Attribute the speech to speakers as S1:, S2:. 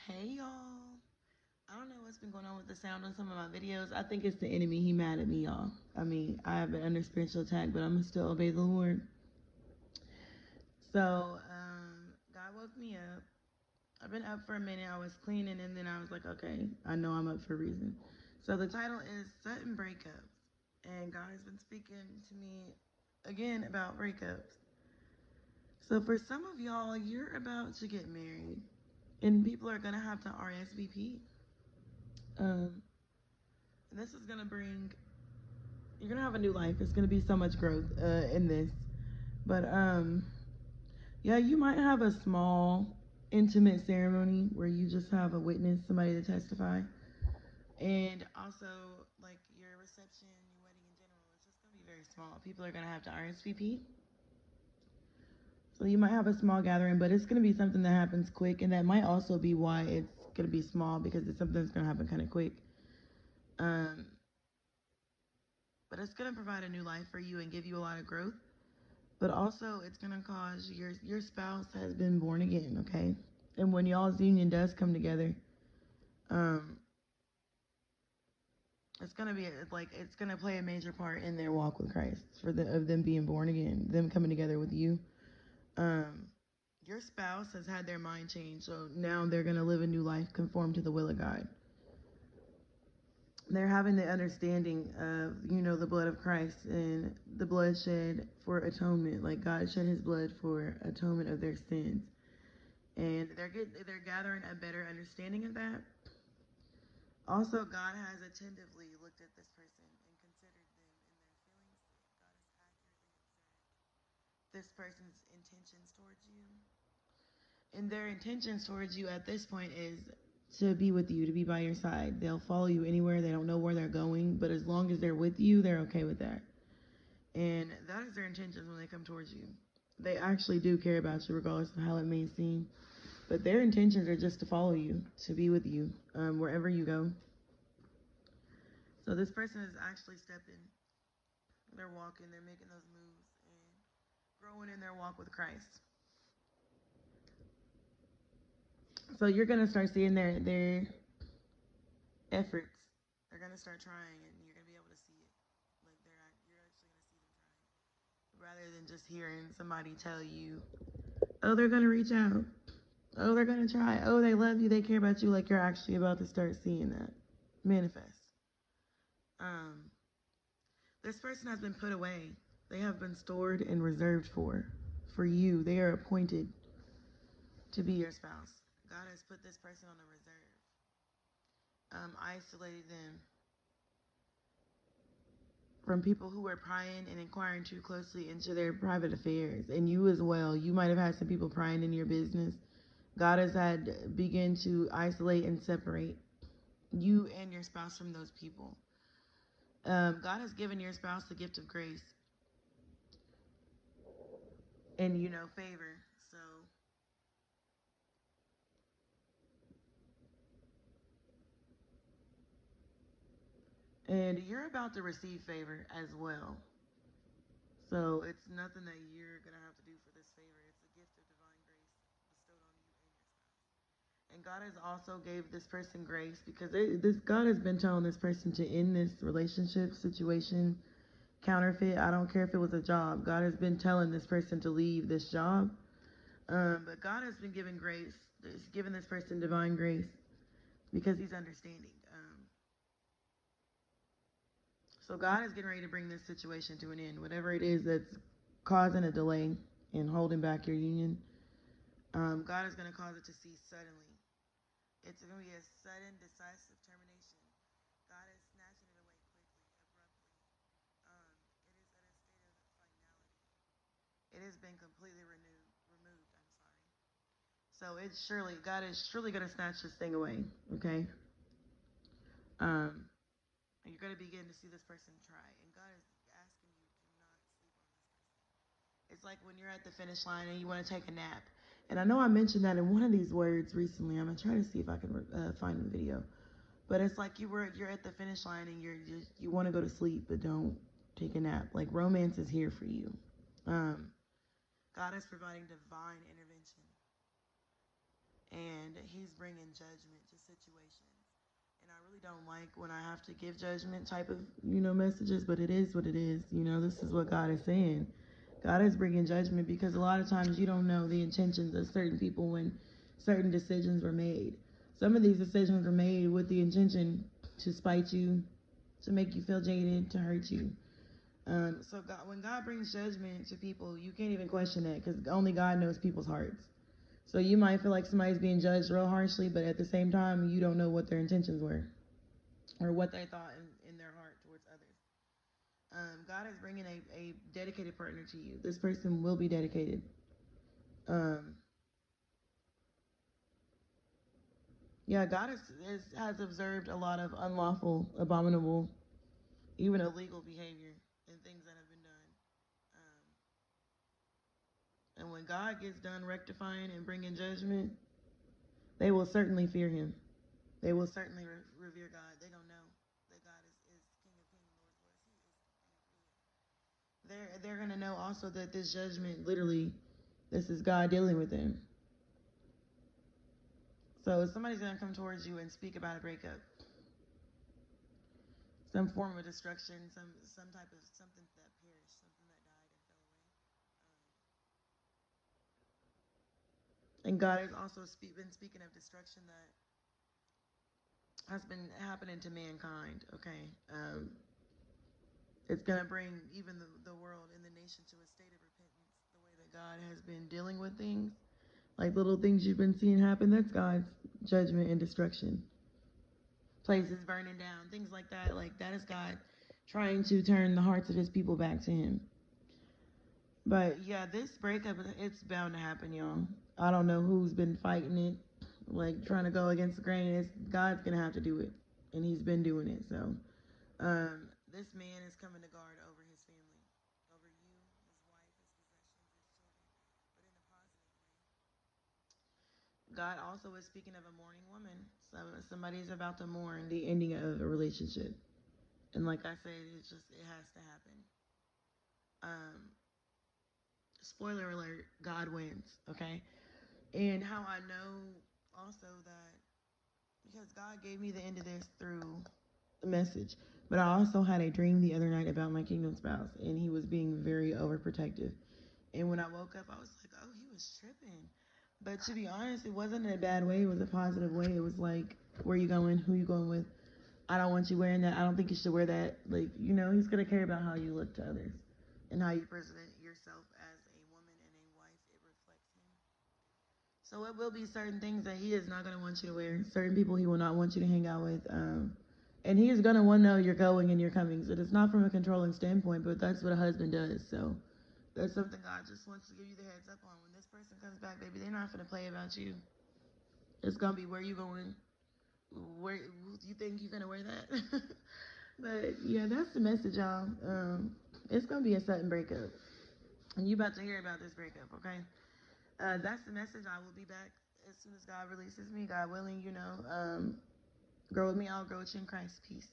S1: Hey y'all. I don't know what's been going on with the sound on some of my videos. I think it's the enemy. He mad at me, y'all. I mean, I have been under spiritual attack, but I'm gonna still obey the Lord. So, God woke me up. I've been up for a minute. I was cleaning, and then I was like, okay, I know I'm up for a reason. So the title is Sudden Breakups, and God has been speaking to me again about breakups. So for some of y'all, you're about to get married, and people are gonna have to RSVP. Um, and this is gonna bring you're gonna have a new life. It's gonna be so much growth in this. But yeah, you might have a small, intimate ceremony where you just have a witness, somebody to testify, and also like your reception, your wedding in general. It's just gonna be very small. People are gonna have to RSVP. So you might have a small gathering, but it's gonna be something that happens quick, and that might also be why it's gonna be small because it's something that's gonna happen kind of quick. Um, but it's gonna provide a new life for you and give you a lot of growth. But also it's gonna cause your spouse has been born again, okay? And when y'all's union does come together, um, it's gonna be like it's gonna play a major part in their walk with Christ for the of them being born again, them coming together with you. Um, your spouse has had their mind changed, so now they're gonna live a new life conform to the will of God. They're having the understanding of the blood of Christ and the blood shed for atonement, like God shed His blood for atonement of their sins, and they're gathering a better understanding of that. Also, God has attentively looked at this person and considered them in their feelings. God has accurately observed this person's intentions towards you, and their intentions towards you at this point is to be with you, to be by your side. They'll follow you anywhere. They don't know where they're going, but as long as they're with you, they're okay with that. And that is their intentions when they come towards you. They actually do care about you, regardless of how it may seem. But their intentions are just to follow you, to be with you, wherever you go. So this person is actually stepping. They're walking. They're making those moves and growing in their walk with Christ. So you're gonna start seeing their efforts. They're gonna start trying, and you're gonna be able to see it. Like you're actually gonna see them trying, rather than just hearing somebody tell you, "Oh, they're gonna reach out. Oh, they're gonna try. Oh, they love you. They care about you." Like you're actually about to start seeing that manifest. Um, this person has been put away. They have been stored and reserved for you. They are appointed to be your spouse. God has put this person on a reserve, isolated them from people who are prying and inquiring too closely into their private affairs. And you as well. You might have had some people prying in your business. God has had begin to isolate and separate you and your spouse from those people. God has given your spouse the gift of grace and favor. So and you're about to receive favor as well. So it's nothing that you're gonna have to do for this favor. It's a gift of divine grace bestowed on you and your spouse. And God has also gave this person grace because this God has been telling this person to end this relationship situation. Counterfeit. I don't care if it was a job. God has been telling this person to leave this job. But God has been giving grace. He's given this person divine grace because He's understanding. So God is getting ready to bring this situation to an end. Whatever it is that's causing a delay and holding back your union, God is going to cause it to cease suddenly. It's going to be a sudden, decisive termination. God is snatching it away quickly, abruptly. It is at a state of finality. It has been completely removed. I'm sorry. So God is surely going to snatch this thing away. Okay. Um, and you're going to begin to see this person try, and God is asking you, do not sleep on this person. It's like when you're at the finish line and you want to take a nap. And I know I mentioned that in one of these words recently. I'm gonna try to see if I can find the video. But it's like you're at the finish line and you want to go to sleep, but don't take a nap. Like romance is here for you. God is providing divine intervention, and he's bringing judgment to situations. And I really don't like when I have to give judgment type of, messages, but it is what it is. This is what God is saying. God is bringing judgment because a lot of times you don't know the intentions of certain people when certain decisions were made. Some of these decisions were made with the intention to spite you, to make you feel jaded, to hurt you. So God, when God brings judgment to people, you can't even question that because only God knows people's hearts. So you might feel like somebody's being judged real harshly, but at the same time, you don't know what their intentions were or what they thought in their heart towards others. God is bringing a dedicated partner to you. This person will be dedicated. Yeah, God has observed a lot of unlawful, abominable, even illegal behavior and things that have been done. And when God gets done rectifying and bringing judgment, they will certainly fear him. They will certainly revere God. They're going to know that God is King of Kings, Lord of Lords. They're going to know also that this judgment, literally, this is God dealing with them. So if somebody's going to come towards you and speak about a breakup, some form of destruction, some type of something that perished, something that died and fell away. And God has also been speaking of destruction that has been happening to mankind. Okay, it's gonna bring even the world and the nation to a state of repentance. The way that God has been dealing with things, like little things you've been seeing happen, that's God's judgment and destruction. Places burning down, things like that. Like that is God trying to turn the hearts of his people back to him. But yeah, this breakup, it's bound to happen, y'all. I don't know who's been fighting it, like trying to go against the grain. God's gonna have to do it, and he's been doing it. So, this man is coming to guard over his family, over you, his wife, his possessions, his children, but in a positive way. God also is speaking of a mourning woman. So somebody's about to mourn the ending of a relationship, and like I said, it has to happen. Um, Spoiler alert: God wins. Okay. And how I know also that because God gave me the end of this through the message, but I also had a dream the other night about my kingdom spouse, and he was being very overprotective. And when I woke up, I was like, oh, he was tripping. But to be honest, it wasn't in a bad way. It was a positive way. It was like, where you going? Who you going with? I don't want you wearing that. I don't think you should wear that. Like, he's going to care about how you look to others and how you present yourself as a woman and a wife. It reflects him. So it will be certain things that he is not going to want you to wear, certain people he will not want you to hang out with. And he is going to want to know you're going and you're coming. So it's not from a controlling standpoint, but that's what a husband does. So that's something God just wants to give you the heads up on. When this person comes back, baby, they're not going to play about you. It's going to be where you going, where you think you're going to wear that. But yeah, that's the message, y'all. It's going to be a sudden breakup. And you about to hear about this breakup, okay? That's the message. I will be back as soon as God releases me. God willing, grow with me. I'll grow with you in Christ. Peace.